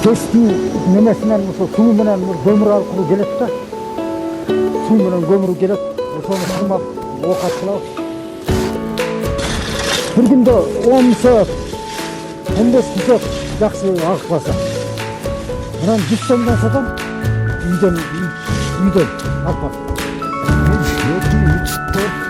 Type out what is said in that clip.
Кештің немесінен су менен көмір алқылы келеді да. Су менен көмір келеді. Соны қырмап, оқат қылау. Bir күнде 10 саат, 15 саат жақсы ағып қалса. Мынаны 100 сомдан сатам, үйден алып. 2, 3, 4